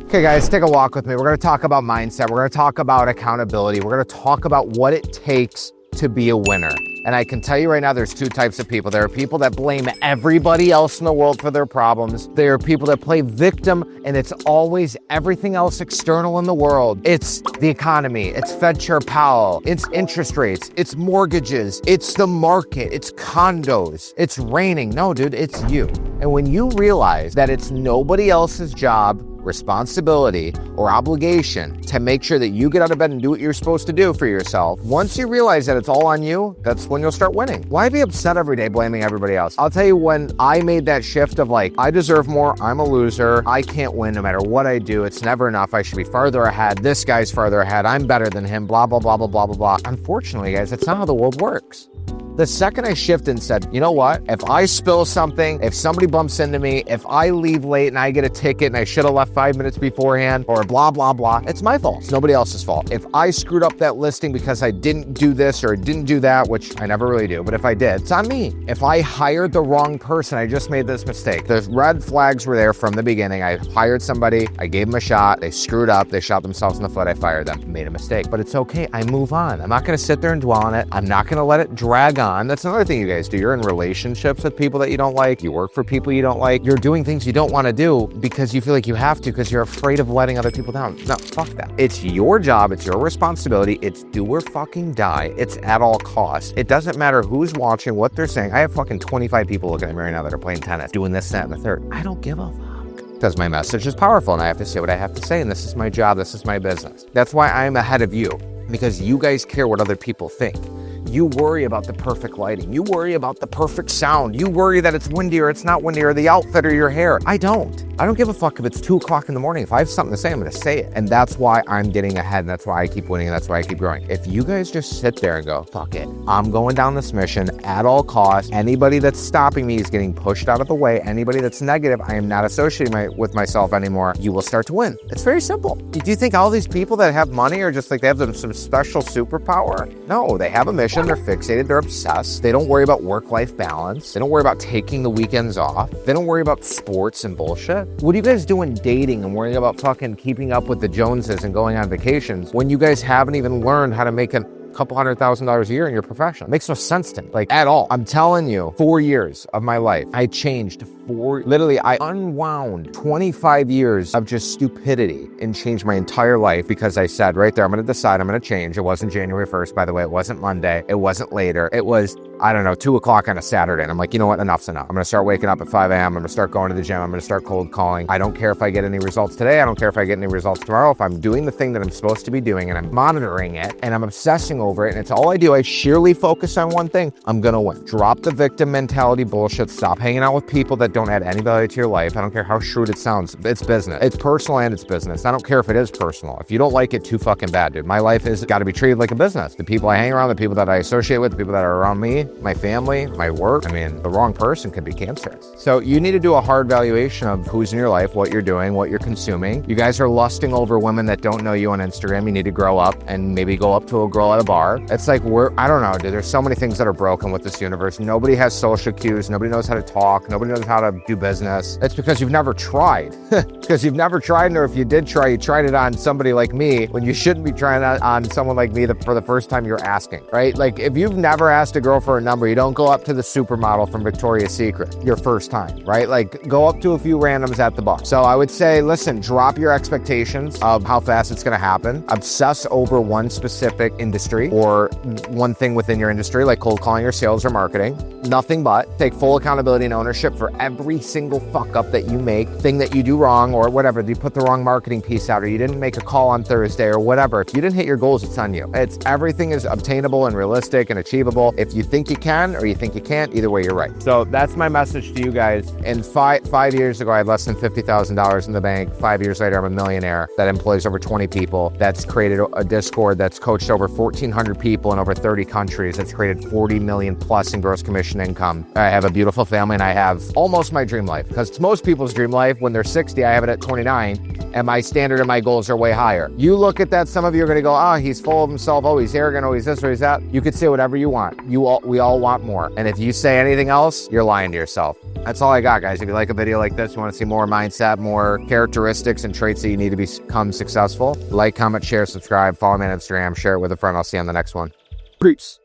Okay guys, take a walk with me. We're gonna talk about mindset. We're gonna talk about accountability. We're gonna talk about what it takes to be a winner. And I can tell you right now, there's two types of people. There are people that blame everybody else in the world for their problems. There are people that play victim, and it's always everything else external in the world. It's the economy, it's Fed Chair Powell, it's interest rates, it's mortgages, it's the market, it's condos, it's raining. No, dude, it's you. And when you realize that it's nobody else's job, responsibility, or obligation to make sure that you get out of bed and do what you're supposed to do for yourself, once you realize that it's all on you, that's when you'll start winning. Why be upset every day blaming everybody else? I'll tell you, when I made that shift of like, I deserve more, I'm a loser, I can't win no matter what I do, it's never enough, I should be farther ahead, this guy's farther ahead, I'm better than him, blah, blah, blah, blah, blah, blah, blah. Unfortunately, guys, that's not how the world works. The second I shifted and said, you know what? If I spill something, if somebody bumps into me, if I leave late and I get a ticket and I should have left 5 minutes beforehand or blah, blah, blah, it's my fault. It's nobody else's fault. If I screwed up that listing because I didn't do this or didn't do that, which I never really do, but if I did, it's on me. If I hired the wrong person, I just made this mistake. The red flags were there from the beginning. I hired somebody, I gave them a shot, they screwed up, they shot themselves in the foot, I fired them, made a mistake. But it's okay, I move on. I'm not gonna sit there and dwell on it. I'm not gonna let it drag on. That's another thing you guys do. You're in relationships with people that you don't like. You work for people you don't like. You're doing things you don't want to do because you feel like you have to because you're afraid of letting other people down. No, fuck that. It's your job. It's your responsibility. It's do or fucking die. It's at all costs. It doesn't matter who's watching, what they're saying. I have fucking 25 people looking at me right now that are playing tennis, doing this, that, and the third. I don't give a fuck. Because my message is powerful and I have to say what I have to say, and this is my job. This is my business. That's why I'm ahead of you, because you guys care what other people think. You worry about the perfect lighting. You worry about the perfect sound. You worry that it's windy or it's not windy, or the outfit or your hair. I don't give a fuck if it's 2 o'clock in the morning. If I have something to say, I'm gonna say it. And that's why I'm getting ahead, and that's why I keep winning, and that's why I keep growing. If you guys just sit there and go, fuck it, I'm going down this mission at all costs. Anybody that's stopping me is getting pushed out of the way. Anybody that's negative, I am not associating with myself anymore. You will start to win. It's very simple. Do you think all these people that have money are just like they have some special superpower? No, they have a mission. They're fixated, they're obsessed. They don't worry about work-life balance. They don't worry about taking the weekends off. They don't worry about sports and bullshit. What are you guys doing dating and worrying about fucking keeping up with the Joneses and going on vacations when you guys haven't even learned how to make a couple $100,000 a year in your profession? It makes no sense to me, like at all. I'm telling you, 4 years of my life, I changed literally, I unwound 25 years of just stupidity and changed my entire life because I said right there, I'm going to decide, I'm going to change. It wasn't January 1st, by the way. It wasn't Monday. It wasn't later. It was, I don't know, 2 o'clock on a Saturday. And I'm like, you know what? Enough's enough. I'm going to start waking up at 5 a.m. I'm going to start going to the gym. I'm going to start cold calling. I don't care if I get any results today. I don't care if I get any results tomorrow. If I'm doing the thing that I'm supposed to be doing and I'm monitoring it and I'm obsessing over it and it's all I do, I sheerly focus on one thing, I'm going to win. Drop the victim mentality bullshit. Stop hanging out with people that don't add any value to your life. I don't care how shrewd it sounds. It's business. It's personal and it's business. I don't care if it is personal. If you don't like it, too fucking bad, dude. My life has got to be treated like a business. The people I hang around, the people that I associate with, the people that are around me, my family, my work. I mean, the wrong person can be cancerous. So you need to do a hard valuation of who's in your life, what you're doing, what you're consuming. You guys are lusting over women that don't know you on Instagram. You need to grow up and maybe go up to a girl at a bar. It's like, I don't know, dude. There's so many things that are broken with this universe. Nobody has social cues. Nobody knows how to talk. Nobody knows how to do business. It's because you've never tried. Because you've never tried, or if you did try, you tried it on somebody like me when you shouldn't be trying it on someone like me for the first time you're asking, right? Like if you've never asked a girl for a number, you don't go up to the supermodel from Victoria's Secret your first time, right? Like go up to a few randoms at the bar. So I would say, listen, drop your expectations of how fast it's gonna happen. Obsess over one specific industry or one thing within your industry, like cold calling or sales or marketing. Nothing but take full accountability and ownership for every single fuck up that you make, thing that you do wrong or whatever. You put the wrong marketing piece out or you didn't make a call on Thursday or whatever. If you didn't hit your goals, it's on you. Everything is obtainable and realistic and achievable. If you think you can or you think you can't, either way, you're right. So that's my message to you guys. And five years ago, I had less than $50,000 in the bank. 5 years later, I'm a millionaire that employs over 20 people. That's created a Discord that's coached over 1,400 people in over 30 countries. That's created 40 million plus in gross commission income. I have a beautiful family and I have almost my dream life, because it's most people's dream life. When they're 60, I have it at 29, and my standard and my goals are way higher. You look at that, some of you are gonna go, oh, he's full of himself, oh, he's arrogant, oh, he's this or he's that. You could say whatever you want. We all want more. And if you say anything else, you're lying to yourself. That's all I got, guys. If you like a video like this, you want to see more mindset, more characteristics and traits that you need to become successful, like, comment, share, subscribe, follow me on Instagram, share it with a friend. I'll see you on the next one. Peace.